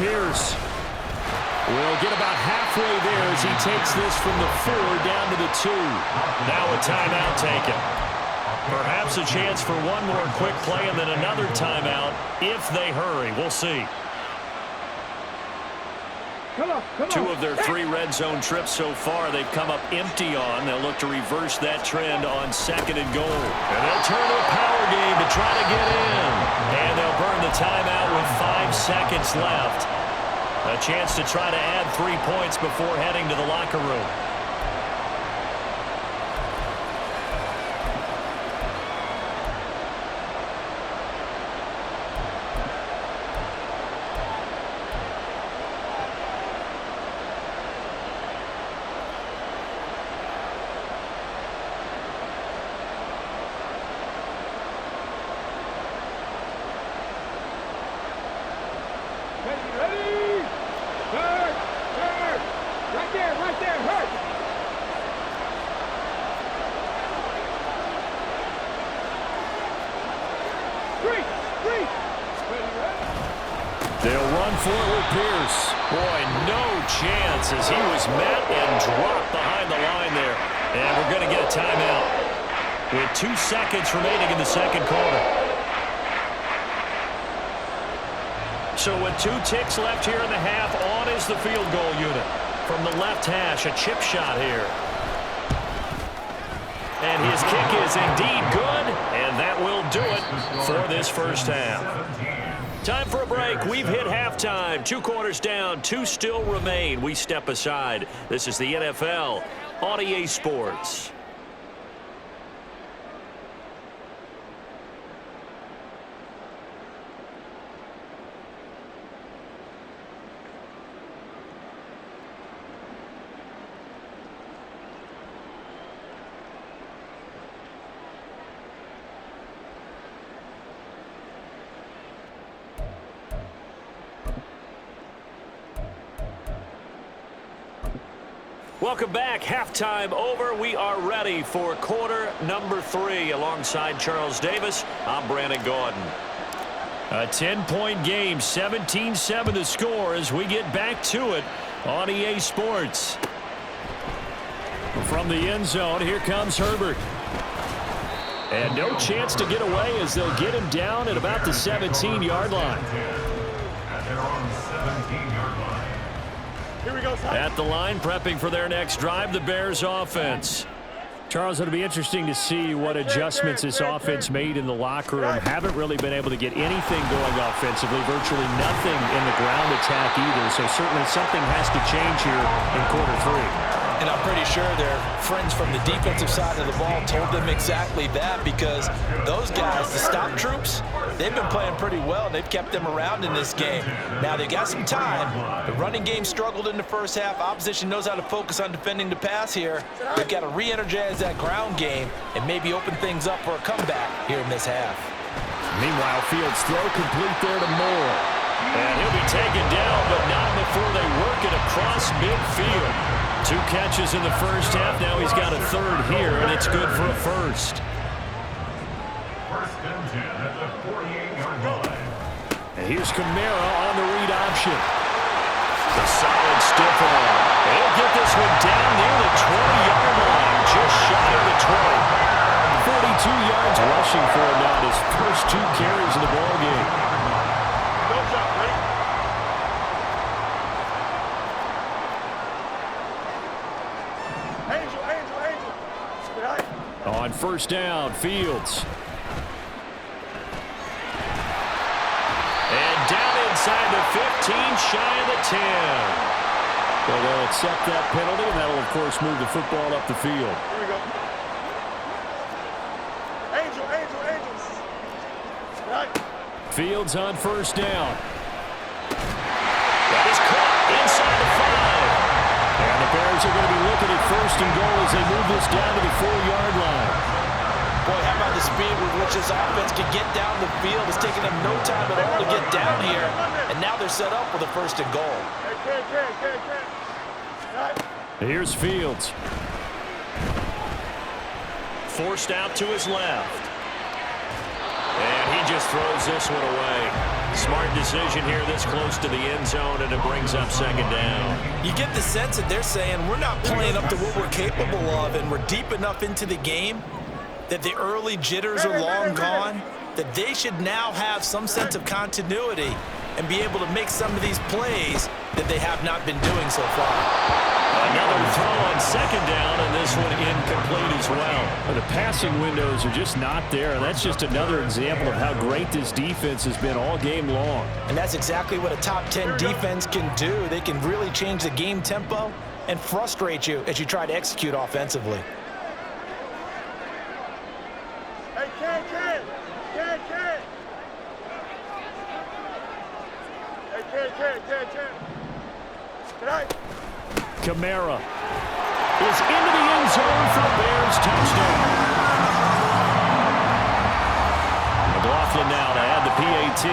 Pierce will get about halfway there as he takes this from the 4 down to the 2. Now a timeout taken. Perhaps a chance for one more quick play and then another timeout if they hurry. We'll see. Come on. 2 of their 3 red zone trips so far they've come up empty on. They'll look to reverse that trend on 2nd and goal. And they'll turn to a power game to try to get in. And they'll burn the timeout with 5 seconds left. A chance to try to add 3 points before heading to the locker room. They'll run for it with Pierce. Boy, no chance as he was met and dropped behind the line there. And we're going to get a timeout with 2 seconds remaining in the second quarter. So with 2 ticks left here in the half, on is the field goal unit. From the left hash, a chip shot here. And his kick is indeed good, and that will do it for this first half. Time for a break. We've hit halftime. 2 quarters down, 2 still remain. We step aside. This is the NFL on EA Sports. Welcome back. Halftime over. We are ready for quarter number 3. Alongside Charles Davis, I'm Brandon Gordon. A 10-point game, 17-7 the score as we get back to it on EA Sports. From the end zone, here comes Herbert. And no chance to get away as they'll get him down at about the 17-yard line. Here we go, son. At the line, prepping for their next drive, the Bears offense. Charles, it'll be interesting to see what adjustments this offense made in the locker room. Haven't really been able to get anything going offensively, virtually nothing in the ground attack either. So certainly something has to change here in quarter 3. And I'm pretty sure their friends from the defensive side of the ball told them exactly that, because those guys, the stop troops, they've been playing pretty well. They've kept them around in this game. Now, they got some time. The running game struggled in the first half. Opposition knows how to focus on defending the pass here. They've got to re-energize that ground game and maybe open things up for a comeback here in this half. Meanwhile, Fields throw complete there to Moore. And he'll be taken down, but not before they work it across midfield. 2 catches in the first half. Now he's got a 3rd here, and it's good for a first. First and 10 at the 48-yard line. And here's Kamara on the read option. The solid stiff arm. He'll get this one down near the 20-yard line, just shy of the 20. 42 yards rushing for him now, his first 2 carries in the ballgame. Go drop, ready? Angel. On first down, Fields. And down inside the 15, shy of the 10. Well, they'll accept that penalty, and that'll, of course, move the football up the field. Here we go. Angel. Right. Fields on first down. That is caught inside the 5. And the Bears are going to be looking at first and goal as they move this down to the 4-yard line. Boy, how about the speed with which this offense can get down the field? It's taking them no time at all to get down here. And now they're set up with a first and goal. Right. Here's Fields. Forced out to his left. And he just throws this one away. Smart decision here this close to the end zone, and it brings up second down. You get the sense that they're saying we're not playing up to what we're capable of, and we're deep enough into the game that the early jitters are long gone, that they should now have some sense of continuity and be able to make some of these plays that they have not been doing so far. Another throw on second down, and this one incomplete as well. The passing windows are just not there, and that's just another example of how great this defense has been all game long. And that's exactly what a top 10 defense can do. They can really change the game tempo and frustrate you as you try to execute offensively. Hey, Ken. Hey, Ken. Tonight. Kamara is into the end zone for a Bears touchdown. McLaughlin now to add the PAT.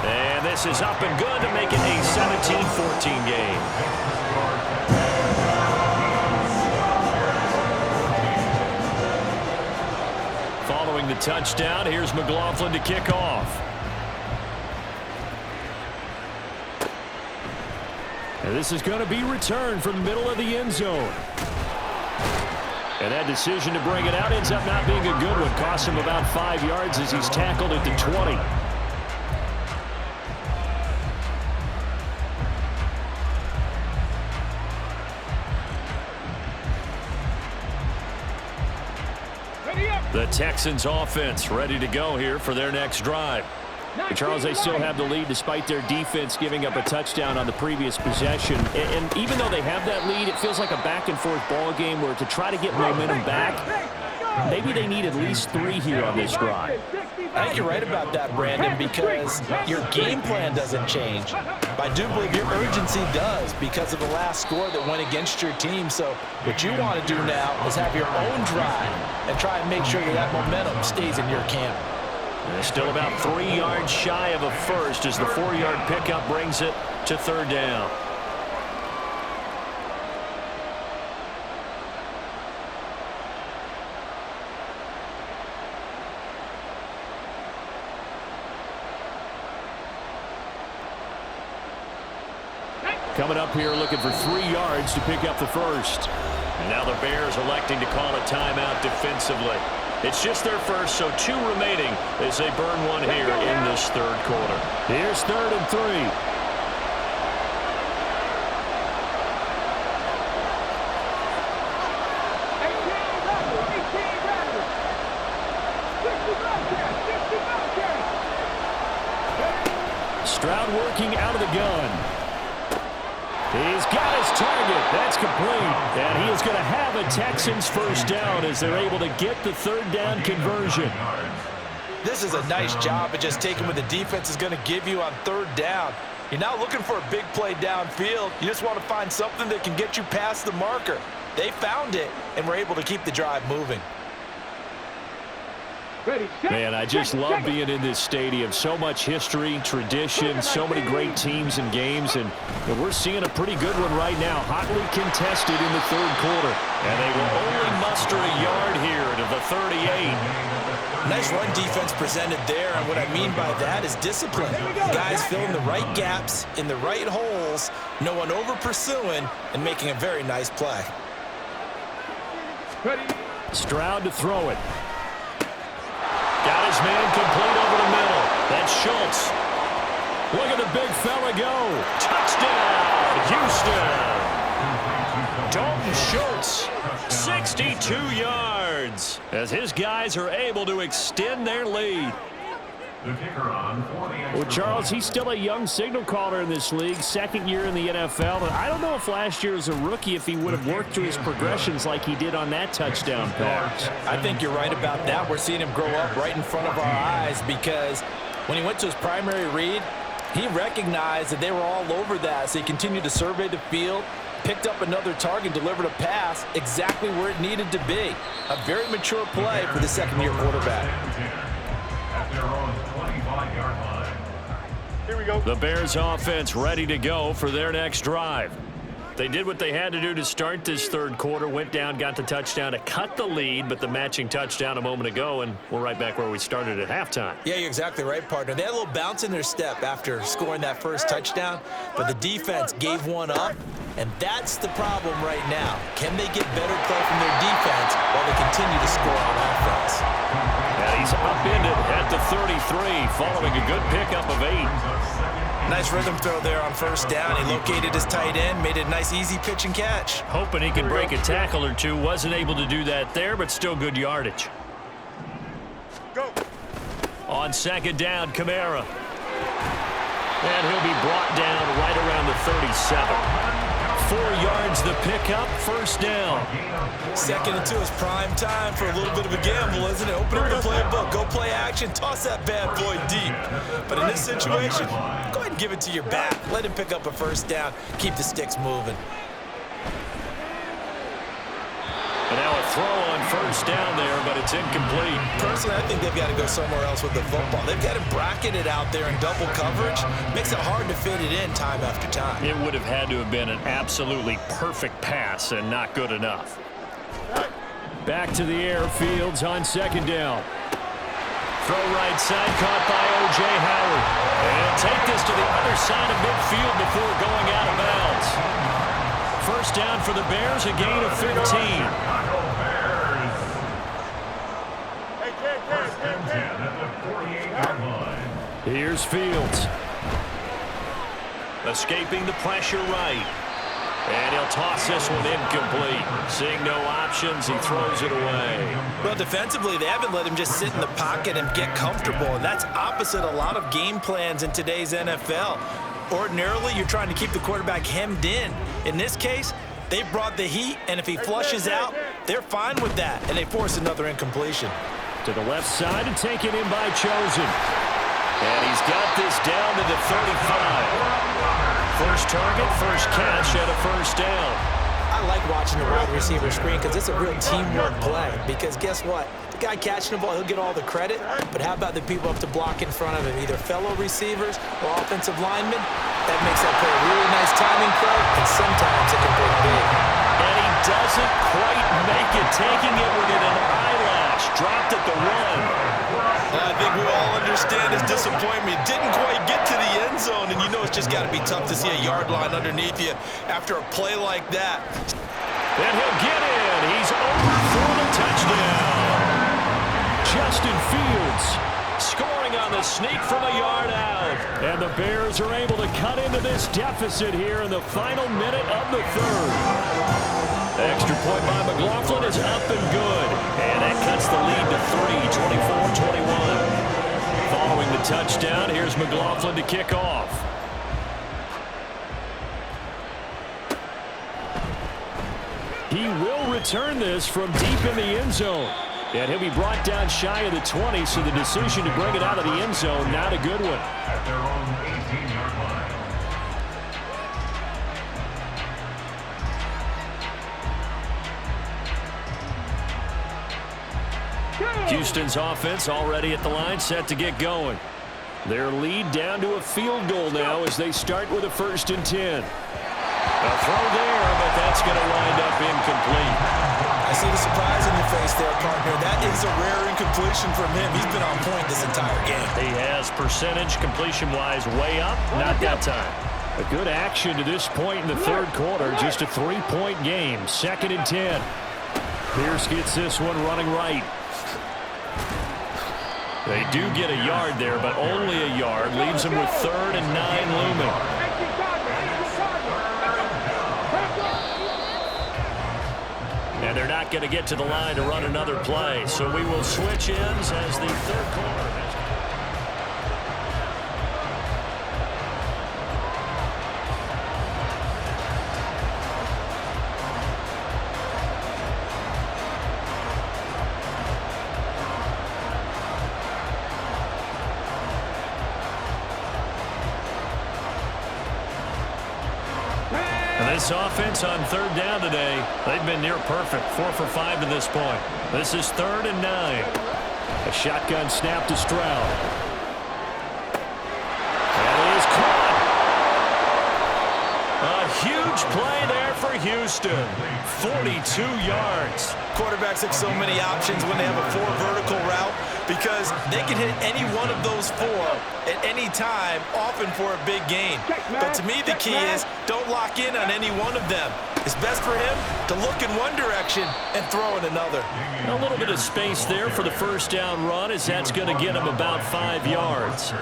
And this is up and good to make it a 17-14 game. Following the touchdown, here's McLaughlin to kick off. And this is going to be returned from the middle of the end zone. And that decision to bring it out ends up not being a good one. Cost him about 5 yards as he's tackled at the 20. The Texans offense ready to go here for their next drive. Charles, they still have the lead despite their defense giving up a touchdown on the previous possession. And even though they have that lead, it feels like a back-and-forth ball game where to try to get momentum back, maybe they need at least 3 here on this drive. I think you're right about that, Brandon, because your game plan doesn't change. I do believe your urgency does because of the last score that went against your team. So what you want to do now is have your own drive and try and make sure that momentum stays in your camp. They're still about 3 yards shy of a first as the 4-yard pickup brings it to third down. Coming up here looking for 3 yards to pick up the first. And now the Bears electing to call a timeout defensively. It's just their first, so 2 remaining as they burn one here in this third quarter. Here's 3rd and 3. Stroud working out of the gun. He's got his target. That's complete. And he is going to have a Texans first down as they're able to get the third down conversion. This is a nice job of just taking what the defense is going to give you on third down. You're not looking for a big play downfield. You just want to find something that can get you past the marker. They found it and were able to keep the drive moving. Man, I just love being in this stadium. So much history, tradition, so many great teams and games, and we're seeing a pretty good one right now. Hotly contested in the third quarter. And they will only muster a yard here to the 38. Nice run defense presented there, and what I mean by that is discipline. Guys filling the right gaps in the right holes, no one over pursuing, and making a very nice play. Stroud to throw it. Got his man complete over the middle. That's Schultz. Look at the big fella go. Touchdown, Houston. Dalton Schultz, 62 yards, as his guys are able to extend their lead. Well, Charles, he's still a young signal caller in this league, 2nd year in the NFL. And I don't know if last year as a rookie if he would have worked through his progressions like he did on that touchdown pass. I think you're right about that. We're seeing him grow up right in front of our eyes because when he went to his primary read, he recognized that they were all over that. So he continued to survey the field, picked up another target, delivered a pass exactly where it needed to be. A very mature play for the 2nd-year quarterback. Here we go. The Bears offense ready to go for their next drive. They did what they had to do to start this third quarter, went down, got the touchdown to cut the lead, but the matching touchdown a moment ago, and we're right back where we started at halftime. Yeah, you're exactly right, partner. They had a little bounce in their step after scoring that first touchdown, but the defense gave one up, and that's the problem right now. Can they get better play from their defense while they continue to score on offense? And he's upended at the 33, following a good pickup of 8. Nice rhythm throw there on first down. He located his tight end, made it a nice easy pitch and catch. Hoping he could break a tackle or two. Wasn't able to do that there, but still good yardage. Go. On second down, Kamara. And he'll be brought down right around the 37. 4 yards the pickup, first down. 2nd and 2 is prime time for a little bit of a gamble, isn't it? Open up the playbook, go play action, toss that bad boy deep. But in this situation, go ahead and give it to your back. Let him pick up a first down, keep the sticks moving. And now a throw on first down there, but it's incomplete. Personally, I think they've got to go somewhere else with the football. They've got to bracket it out there in double coverage. Makes it hard to fit it in time after time. It would have had to have been an absolutely perfect pass and not good enough. Back to the air, Fields on second down. Throw right side, caught by O.J. Howard. And take this to the other side of midfield before going out of bounds. First down for the Bears, a gain of 15. Here's Fields. Escaping the pressure right. And he'll toss this one incomplete. Seeing no options, he throws it away. Well, defensively, they haven't let him just sit in the pocket and get comfortable. And that's opposite a lot of game plans in today's NFL. Ordinarily, you're trying to keep the quarterback hemmed in. In this case, they brought the heat, and if he flushes out, they're fine with that, and they force another incompletion. To the left side and taken in by Chosen. And he's got this down to the 35. First target, first catch, and a first down. I like watching the wide receiver screen because it's a real teamwork play. Because guess what? The guy catching the ball, he'll get all the credit. But how about the people up to block in front of him, either fellow receivers or offensive linemen? That makes that play a really nice timing play, and sometimes it can break big. And he doesn't quite make it, taking it within an eyelash. Dropped at the 1. I think we all understand his disappointment. Didn't quite get to the end zone, and you know it's just got to be tough to see a yard line underneath you after a play like that. And he'll get in. He's over for the touchdown. Justin Fields scoring on the sneak from a yard out. And the Bears are able to cut into this deficit here in the final minute of the third. Extra point by McLaughlin is up and good. And that cuts the lead to 3, 24-21. Following the touchdown, here's McLaughlin to kick off. He will return this from deep in the end zone. And he'll be brought down shy of the 20, so the decision to bring it out of the end zone, not a good one. At their own 18-yard line. Houston's offense already at the line, set to get going. Their lead down to a field goal now as they start with a 1st and 10. A throw there, but that's going to wind up incomplete. I see the surprise in your face there, partner. That is a rare incompletion from him. He's been on point this entire game. He has percentage completion-wise way up, not that time. A good action to this point in the third quarter. Just a 3-point game. 2nd and 10. Pierce gets this one running right. They do get a yard there, but only a yard. Leaves them with 3rd and 9 looming. And they're not going to get to the line to run another play. So we will switch ends as the third quarter. This offense on 3rd down today, they've been near perfect. 4 for 5 to this point. This is 3rd and 9. A shotgun snap to Stroud. And it is caught. A huge Huge play there for Houston. 42 yards. Quarterbacks have so many options when they have a 4 vertical route because they can hit any one of those 4 at any time, often for a big gain. But to me, the key is don't lock in on any one of them. It's best for him to look in one direction and throw in another. A little bit of space there for the first down run, as that's going to get him about 5 yards.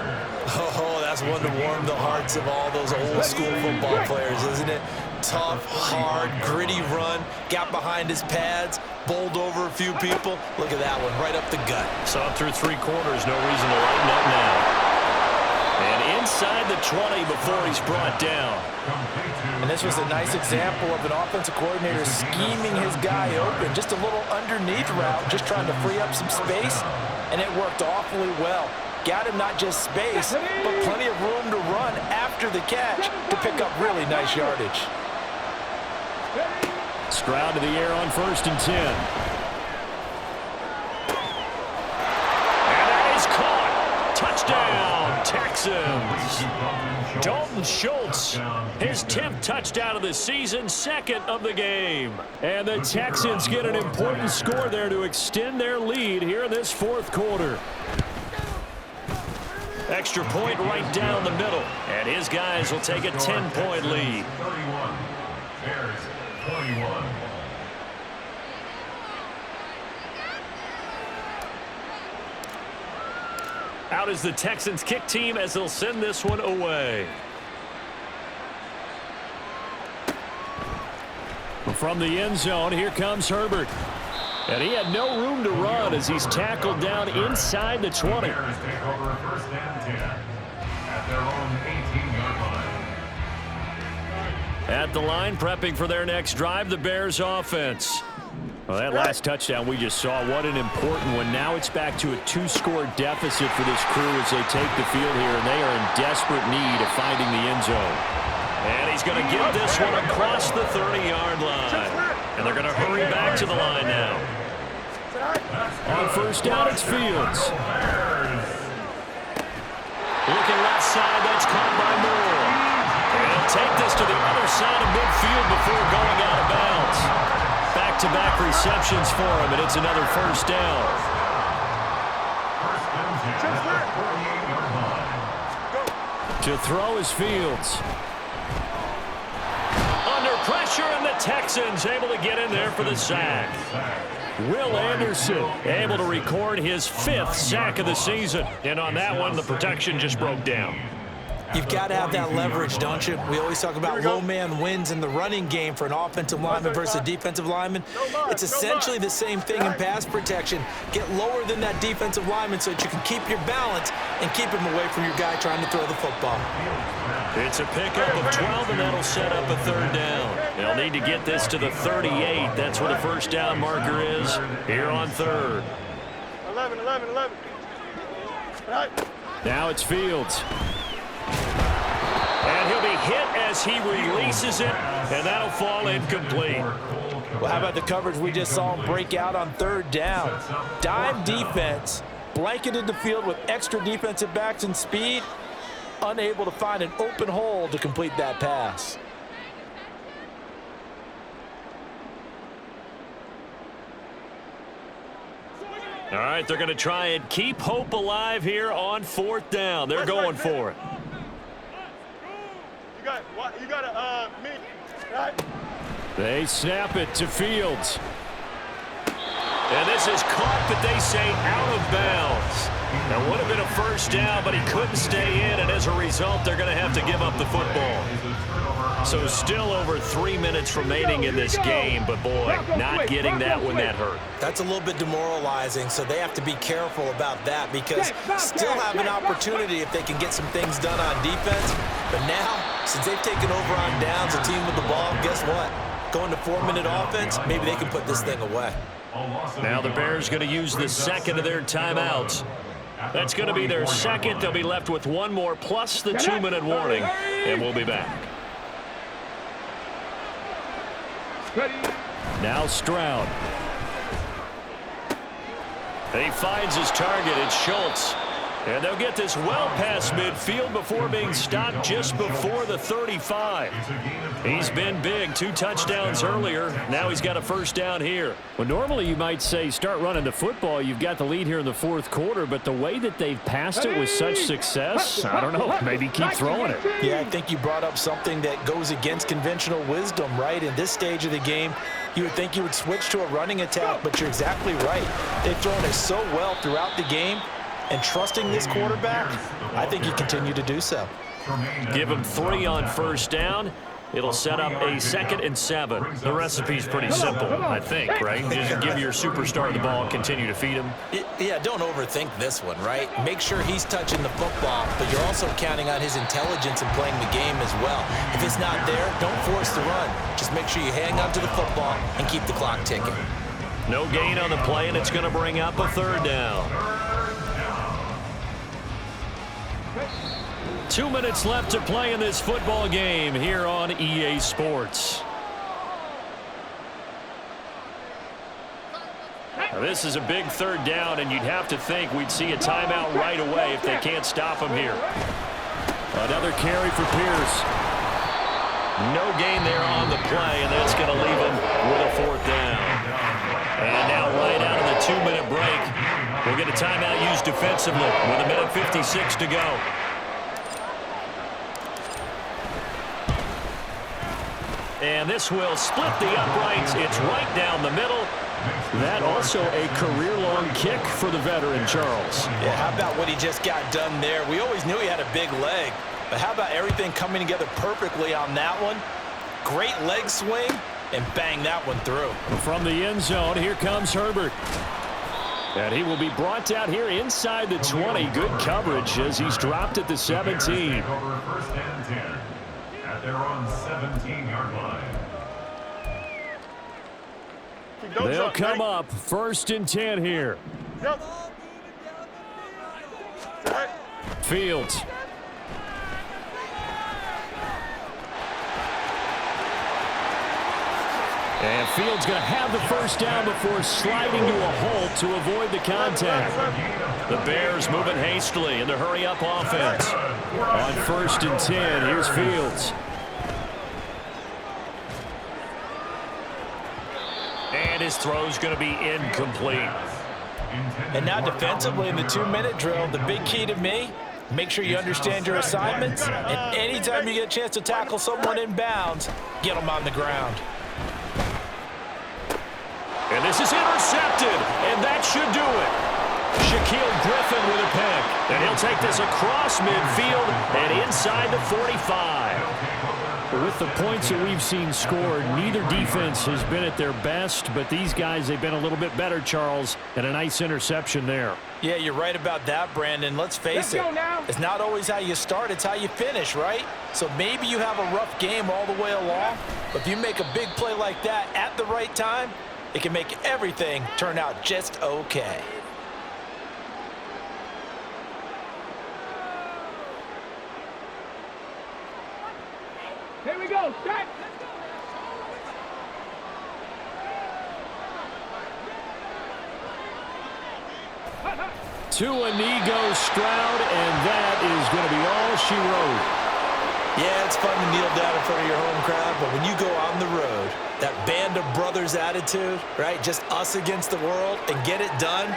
Oh, that's one to warm the hearts of all those old school football players, isn't it? Tough, hard, gritty run, got behind his pads, bowled over a few people. Look at that one, right up the gut. Saw through 3 quarters, no reason to lighten up now. And inside the 20 before he's brought down. And this was a nice example of an offensive coordinator scheming his guy open. Just a little underneath route, just trying to free up some space, and it worked awfully well. Got him not just space, but plenty of room to run after the catch to pick up really nice yardage. Stroud to the air on 1st and 10. And that is caught. Touchdown, Texans. Dalton Schultz, his 10th touchdown of the season, 2nd of the game. And the Texans get an important score there to extend their lead here in this 4th quarter. Extra point right down the middle. And his guys will take a 10-point lead. 31. Bears 21. Out is the Texans kick team as they'll send this one away. From the end zone, here comes Herbert. And he had no room to run as he's tackled down inside the 20. Bears take over 1st and 10 at their own 18-yard line. At the line, prepping for their next drive, the Bears offense. Well, that last touchdown we just saw, what an important one. Now it's back to a 2-score deficit for this crew as they take the field here, and they are in desperate need of finding the end zone. And he's going to get this one across the 30-yard line. And they're going to hurry back to the line now. On 1st down, it's Fields. Looking left side, that's caught by Moore. And he'll take this to the other side of midfield before going out of bounds. Back-to-back receptions for him, and it's another 1st down. 1st and 10 at the 48-yard line. To throw is Fields. Under pressure, and the Texans able to get in there for the sack. Will Anderson able to record his 5th sack of the season. And on that one, the protection just broke down. You've got to have that leverage, don't you? We always talk about low man wins in the running game for an offensive lineman versus a defensive lineman. It's essentially the same thing in pass protection. Get lower than that defensive lineman so that you can keep your balance and keep him away from your guy trying to throw the football. It's a pickup of 12, and that'll set up a 3rd down. They'll need to get this to the 38. That's where the 1st down marker is here on 3rd. 11. Right. Now it's Fields. And he'll be hit as he releases it, and that'll fall incomplete. Well, how about the coverage we just saw him break out on 3rd down? Dime defense, blanketed the field with extra defensive backs and speed, unable to find an open hole to complete that pass. All right, they're going to try and keep hope alive here on 4th down. They're going for it. You got me. Right. They snap it to Fields. And this is caught, but they say out of bounds. That would have been a 1st down, but he couldn't stay in, and as a result, they're going to have to give up the football. So still over 3 minutes remaining in this game, but boy, not getting that when that hurt. That's a little bit demoralizing, so they have to be careful about that because still have an opportunity if they can get some things done on defense. But now, since they've taken over on downs, a team with the ball, guess what? Going to 4-minute offense, maybe they can put this thing away. Now the Bears going to use the 2nd of their timeouts. That's going to be their 2nd. They'll be left with 1 more plus the 2-minute warning, and we'll be back. Now Stroud. He finds his target. It's Schultz. And they'll get this well past midfield before being stopped just before the 35. He's been big. 2 touchdowns earlier. Now he's got a first down here. Well, normally you might say start running the football. You've got the lead here in the 4th quarter, but the way that they've passed it with such success, I don't know, maybe keep throwing it. Yeah, I think you brought up something that goes against conventional wisdom, right? In this stage of the game, you would think you would switch to a running attack, but you're exactly right. They've thrown it so well throughout the game, and trusting this quarterback, I think you continue to do so. Give him 3 on first down. It'll set up a 2nd and 7. The recipe's pretty simple, I think, right? Just give your superstar the ball and continue to feed him. Yeah, don't overthink this one, right? Make sure he's touching the football, but you're also counting on his intelligence in playing the game as well. If it's not there, don't force the run. Just make sure you hang on to the football and keep the clock ticking. No gain on the play, and it's going to bring up a 3rd down. 2 minutes left to play in this football game here on EA Sports. Now, this is a big 3rd down, and you'd have to think we'd see a timeout right away if they can't stop him here. Another carry for Pierce. No gain there on the play, and that's going to leave him with a 4th down. And now right out of the 2-minute break, we'll get a timeout used defensively with 1:56 to go. And this will split the uprights. It's right down the middle. That also a career-long kick for the veteran, Charles. Yeah, how about what he just got done there? We always knew he had a big leg, but how about everything coming together perfectly on that one? Great leg swing, and bang that one through. From the end zone, here comes Herbert. And he will be brought out here inside the 20. Good coverage as he's dropped at the 17. First and 10 at their own 17-yard line. They'll come up 1st and 10 here. Yep. Fields. And Fields going to have the first down before sliding to a halt to avoid the contact. The Bears moving hastily in the hurry-up offense. On 1st and 10, here's Fields. And his throw's going to be incomplete. And now defensively in the 2-minute drill, the big key to me, make sure you understand your assignments, and anytime you get a chance to tackle someone in bounds, get them on the ground. And this is intercepted, and that should do it. Shaquille Griffin with a pick, and he'll take this across midfield and inside the 45. With the points that we've seen scored, neither defense has been at their best, but these guys, they've been a little bit better, Charles, and a nice interception there. Yeah, you're right about that, Brandon. Let's face it. It's not always how you start, it's how you finish, right? So maybe you have a rough game all the way along, but if you make a big play like that at the right time, it can make everything turn out just okay. Here we go. Set. To Inigo Stroud, and that is going to be all she wrote. Yeah, it's fun to kneel down in front of your home crowd, but when you go on the road, that band of brothers attitude, right? Just us against the world and get it done.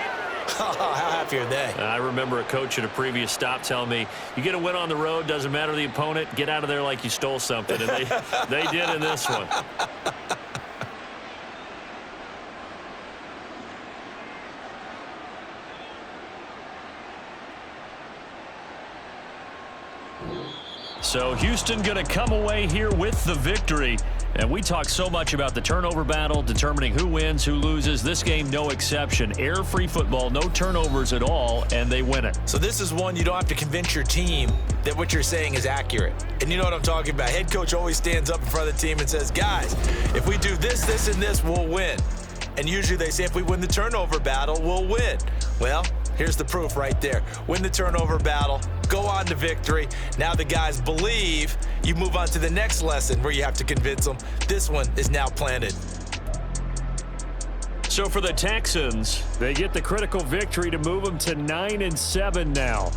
How happy are they? I remember a coach at a previous stop telling me, you get a win on the road, doesn't matter the opponent, get out of there like you stole something. And they did in this one. So Houston going to come away here with the victory. And we talk so much about the turnover battle, determining who wins, who loses. This game, no exception. Error-free football, no turnovers at all, and they win it. So this is one you don't have to convince your team that what you're saying is accurate. And you know what I'm talking about. Head coach always stands up in front of the team and says, guys, if we do this, this, and this, we'll win. And usually they say if we win the turnover battle, we'll win. Well, here's the proof right there. Win the turnover battle, go on to victory. Now the guys believe. You move on to the next lesson where you have to convince them. This one is now planted. So for the Texans, they get the critical victory to move them to 9-7 now.